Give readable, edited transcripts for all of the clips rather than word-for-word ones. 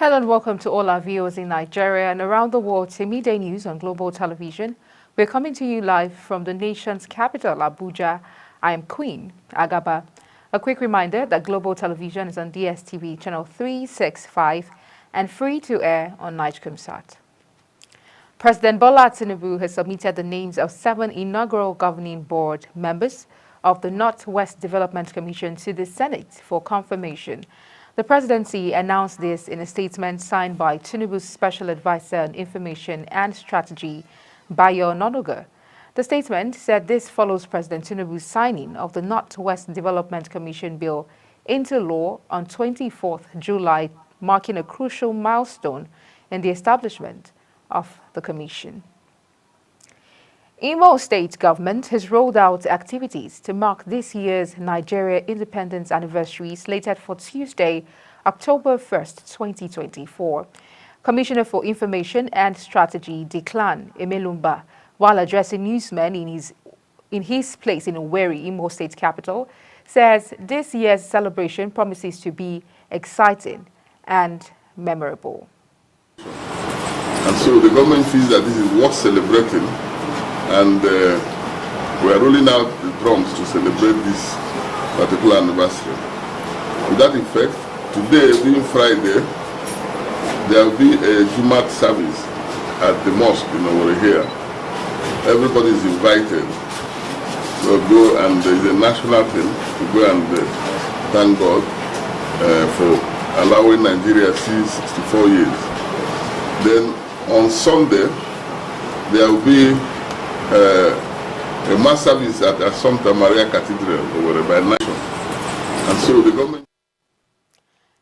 Hello and welcome to all our viewers in Nigeria and around the world to Midday News on Global Television. We're coming to you live from the nation's capital, Abuja. I am Queen Agaba. A quick reminder that Global Television is on DSTV channel 365 and free to air on Nigecomsat. President Bola Tinubu has submitted the names of 7 inaugural governing board members of the Northwest Development Commission to the Senate for confirmation. The presidency announced this in a statement signed by Tinubu's Special Advisor on Information and Strategy, Bayo Ononuga. The statement said this follows President Tinubu's signing of the Northwest Development Commission bill into law on 24th July, marking a crucial milestone in the establishment of the commission. Imo State government has rolled out activities to mark this year's Nigeria independence anniversary slated for Tuesday, October 1st, 2024. Commissioner for Information and Strategy, Declan Emelumba, while addressing newsmen in his place in Owerri, Imo State capital, says this year's celebration promises to be exciting and memorable. And so the government feels that this is worth celebrating. And we are rolling out the drums to celebrate this particular anniversary. To that effect, today being Friday, there will be a Jumat service at the mosque in Owerri here. Everybody is invited to go, and there is a national thing to go and thank God for allowing Nigeria to see 64 years. Then on Sunday, there will be a mass service at Assumpta Maria Cathedral over by nation. And so the government...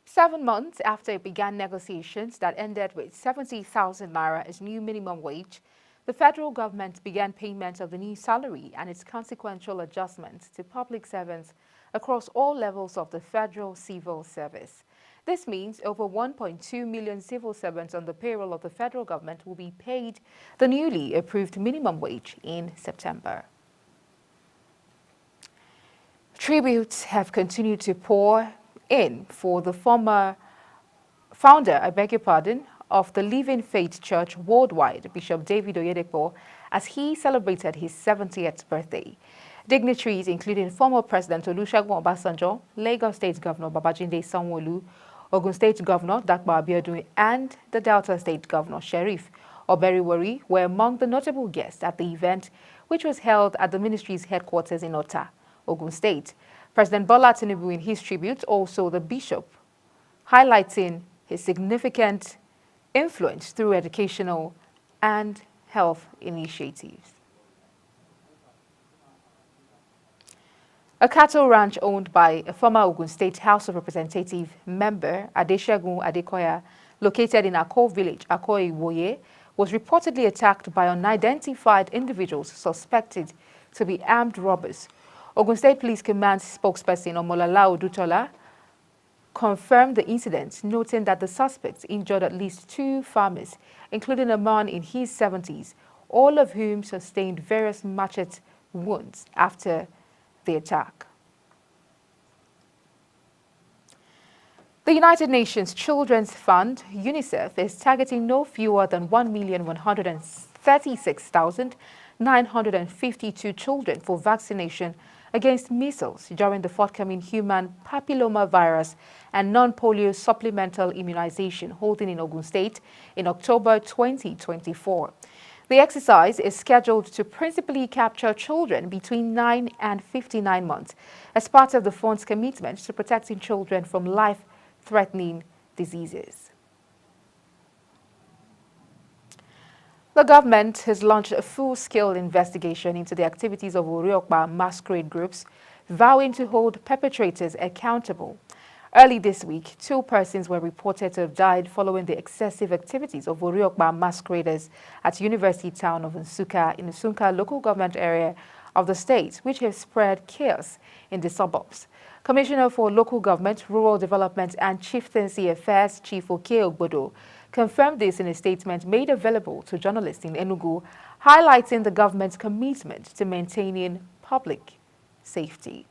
7 months after it began negotiations that ended with 70,000 naira as new minimum wage, the federal government began payment of the new salary and its consequential adjustments to public servants across all levels of the federal civil service. This means over 1.2 million civil servants on the payroll of the federal government will be paid the newly approved minimum wage in September. Tributes have continued to pour in for the former founder, of the Living Faith Church Worldwide, Bishop David Oyedepo, as he celebrated his 70th birthday. Dignitaries including former President Olusegun Obasanjo, Lagos State Governor Babajide Sanwo-Olu, Ogun State Governor Dakpa Abiodun, and the Delta State Governor Sheriff Oberiwori were among the notable guests at the event, which was held at the ministry's headquarters in Ota, Ogun State. President Bola Tinubu, in his tribute, also the bishop, highlighting his significant influence through educational and health initiatives. A cattle ranch owned by a former Ogun State House of Representative member, Adesegun Adekoya, located in Akko village, Akko Iwoye, was reportedly attacked by unidentified individuals suspected to be armed robbers. Ogun State Police Command spokesperson Omolala Odutola confirmed the incident, noting that the suspects injured at least 2 farmers, including a man in his 70s, all of whom sustained various machete wounds after the attack. The United Nations Children's Fund, UNICEF, is targeting no fewer than 1,136,952 children for vaccination against measles during the forthcoming human papillomavirus and non-polio supplemental immunization holding in Ogun State in October 2024. The exercise is scheduled to principally capture children between 9 and 59 months as part of the fund's commitment to protecting children from life-threatening diseases. The government has launched a full-scale investigation into the activities of Oriokpa masquerade groups, vowing to hold perpetrators accountable. Early this week, 2 persons were reported to have died following the excessive activities of Oriokpa masqueraders at University Town of Nsukka in the Nsukka local government area of the state, which have spread chaos in the suburbs. Commissioner for Local Government, Rural Development and Chieftaincy Affairs, Chief Oke Ogbodo, confirmed this in a statement made available to journalists in Enugu, highlighting the government's commitment to maintaining public safety.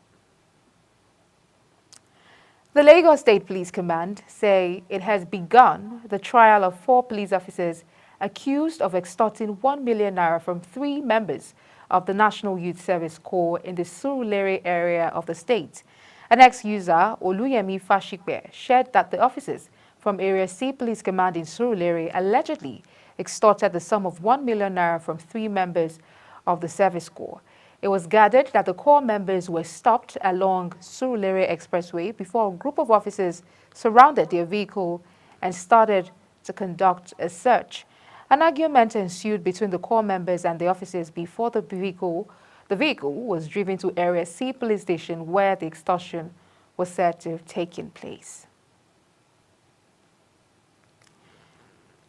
The Lagos State Police Command say it has begun the trial of 4 police officers accused of extorting 1 million naira from 3 members of the National Youth Service Corps in the Surulere area of the state. An ex-user, Oluyemi Fashikbe, shared that the officers from Area C Police Command in Surulere allegedly extorted the sum of 1 million naira from 3 members of the Service Corps. It was gathered that the Corps members were stopped along Surulere Expressway before a group of officers surrounded their vehicle and started to conduct a search. An argument ensued between the Corps members and the officers before the vehicle was driven to Area C Police Station where the extortion was said to have taken place.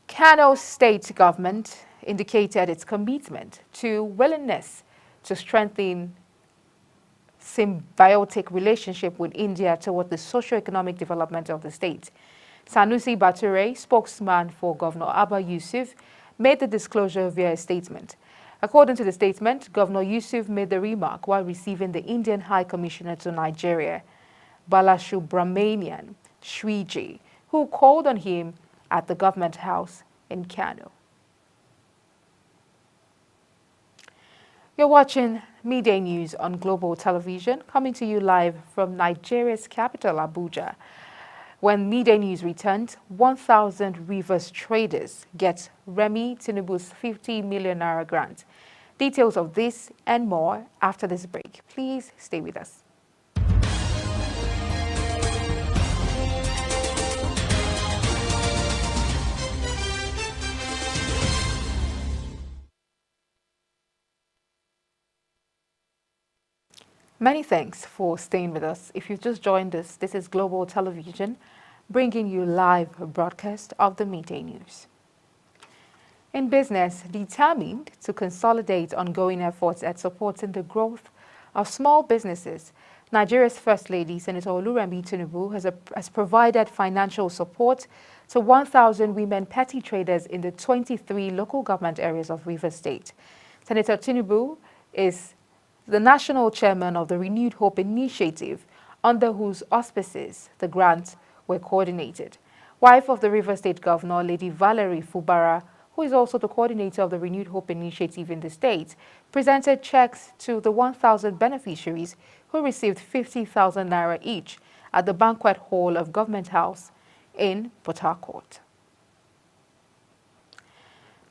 Kano State government indicated its commitment to willingness to strengthen symbiotic relationship with India toward the socio-economic development of the state. Sanusi Bature, spokesman for Governor Abba Yusuf, made the disclosure via a statement. According to the statement, Governor Yusuf made the remark while receiving the Indian High Commissioner to Nigeria, Balasubramanian Shriji, who called on him at the government house in Kano. You're watching Midday News on Global Television, coming to you live from Nigeria's capital, Abuja. When Midday News returns, 1,000 Rivers traders get Remi Tinubu's 50 million naira grant. Details of this and more after this break. Please stay with us. Many thanks for staying with us. If you've just joined us, this is Global Television, bringing you live broadcast of the Midday News. In business, determined to consolidate ongoing efforts at supporting the growth of small businesses, Nigeria's First Lady, Senator Oluremi Tinubu, has provided financial support to 1,000 women petty traders in the 23 local government areas of Rivers State. Senator Tinubu is the national chairman of the Renewed Hope Initiative, under whose auspices the grants were coordinated. Wife of the Rivers State Governor, Lady Valerie Fubara, who is also the coordinator of the Renewed Hope Initiative in the state, presented checks to the 1,000 beneficiaries who received 50,000 naira each at the banquet hall of Government House in Port Harcourt.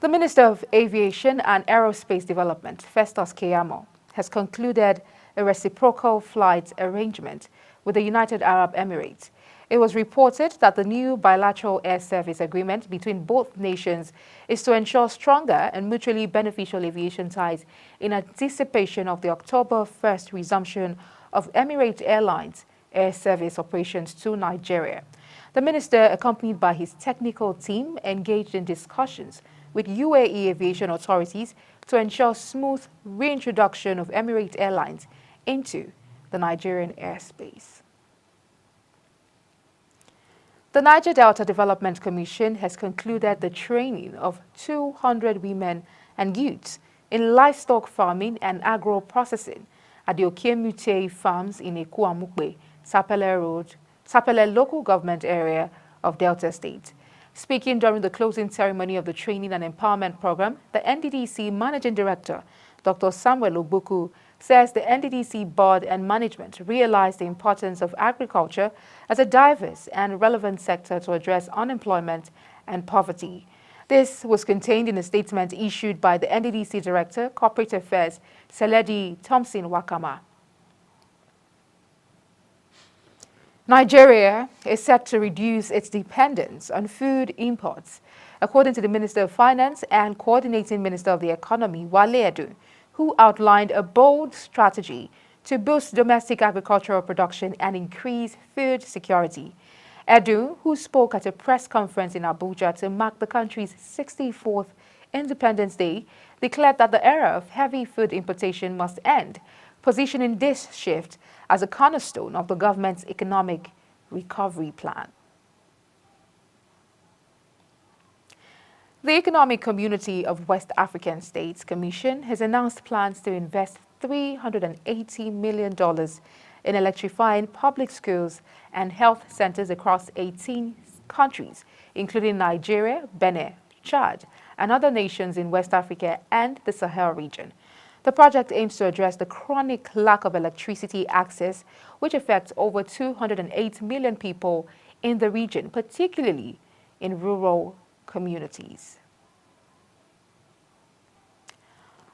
The Minister of Aviation and Aerospace Development, Festus Keyamo, has concluded a reciprocal flight arrangement with the United Arab Emirates. It was reported that the new bilateral air service agreement between both nations is to ensure stronger and mutually beneficial aviation ties in anticipation of the October 1st resumption of Emirates Airlines air service operations to Nigeria. The minister, accompanied by his technical team, engaged in discussions with UAE aviation authorities to ensure smooth reintroduction of Emirates Airlines into the Nigerian airspace. The Niger Delta Development Commission has concluded the training of 200 women and youths in livestock farming and agro-processing at the Okiemute farms in Ekuamukpe, Sapele local government area of Delta State. Speaking during the closing ceremony of the Training and Empowerment Program, the NDDC Managing Director, Dr. Samuel Ogbuku, says the NDDC board and management realize the importance of agriculture as a diverse and relevant sector to address unemployment and poverty. This was contained in a statement issued by the NDDC Director, Corporate Affairs, Seledi Thompson Wakama. Nigeria is set to reduce its dependence on food imports, according to the Minister of Finance and Coordinating Minister of the Economy, Wale Edu, who outlined a bold strategy to boost domestic agricultural production and increase food security. Edu, who spoke at a press conference in Abuja to mark the country's 64th Independence Day, declared that the era of heavy food importation must end, positioning this shift as a cornerstone of the government's economic recovery plan. The Economic Community of West African States Commission has announced plans to invest $380 million in electrifying public schools and health centers across 18 countries, including Nigeria, Benin, Chad, and other nations in West Africa and the Sahel region. The project aims to address the chronic lack of electricity access, which affects over 208 million people in the region, particularly in rural communities.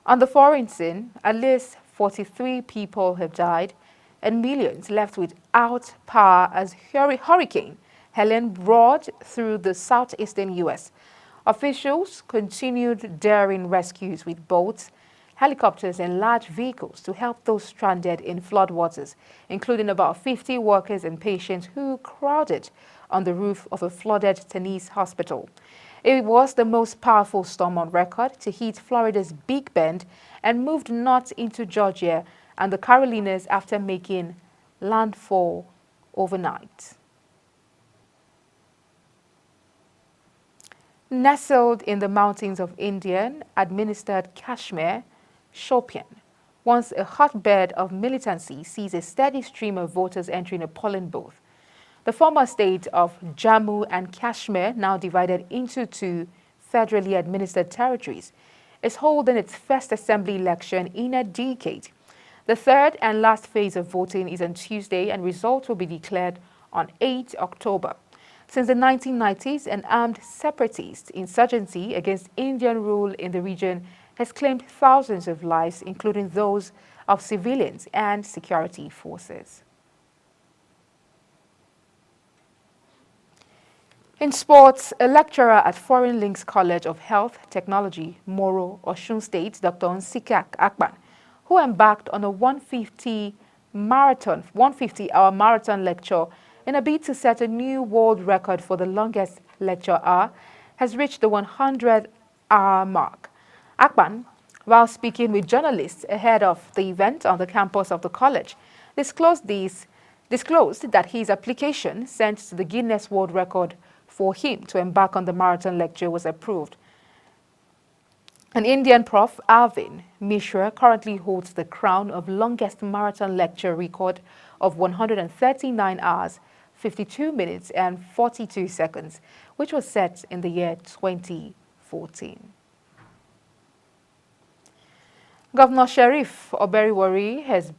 On the foreign scene, at least 43 people have died and millions left without power as Hurricane Helene roared through the southeastern U.S. Officials continued daring rescues with boats, helicopters, and large vehicles to help those stranded in floodwaters, including about 50 workers and patients who crowded on the roof of a flooded Tennessee hospital. It was the most powerful storm on record to hit Florida's Big Bend and moved north into Georgia and the Carolinas after making landfall overnight. Nestled in the mountains of Indian-administered Kashmir, Shopian, once a hotbed of militancy, sees a steady stream of voters entering a polling booth. The former state of Jammu and Kashmir, now divided into two federally administered territories, is holding its first assembly election in a decade. The third and last phase of voting is on Tuesday, and results will be declared on 8 October. Since the 1990s, an armed separatist insurgency against Indian rule in the region has claimed thousands of lives, including those of civilians and security forces. In sports, a lecturer at Foreign Links College of Health Technology, Moro, Osun State, Dr. Nsikak Akpan, who embarked on a 150-hour marathon lecture in a bid to set a new world record for the longest lecture hour, has reached the 100-hour mark. Akpan, while speaking with journalists ahead of the event on the campus of the college, disclosed that his application sent to the Guinness World Record for him to embark on the marathon lecture was approved. An Indian Prof. Arvind Mishra currently holds the crown of longest marathon lecture record of 139 hours, 52 minutes and 42 seconds, which was set in the year 2014. Governor Sheriff Oberiwori has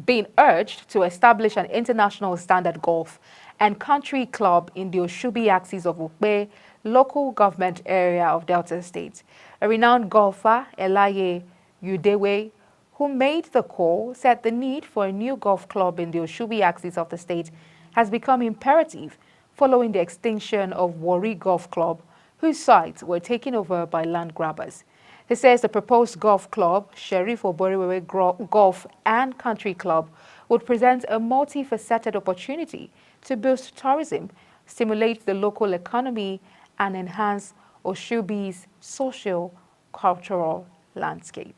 been urged to establish an international standard golf and country club in the Oshubi axis of Ukpe local government area of Delta State. A renowned golfer, Elaye Udewe, who made the call, said the need for a new golf club in the Oshubi axis of the state has become imperative following the extinction of Warri Golf Club, whose sites were taken over by land grabbers. He says the proposed golf club, Sheriff Oberiwori Golf and Country Club, would present a multifaceted opportunity to boost tourism, stimulate the local economy, and enhance Oshubi's socio-cultural landscape.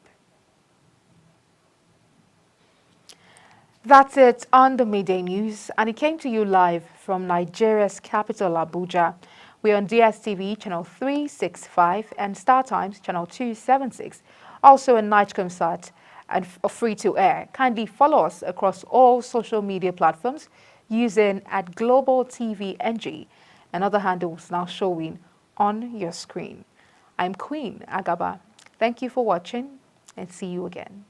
That's it on the Midday News, and it came to you live from Nigeria's capital, Abuja. We're on DSTV channel 365 and StarTimes channel 276, also on Nightcomsat and free to air. Kindly follow us across all social media platforms using @GlobalTVNG and other handles now showing on your screen. I'm Queen Agaba. Thank you for watching and see you again.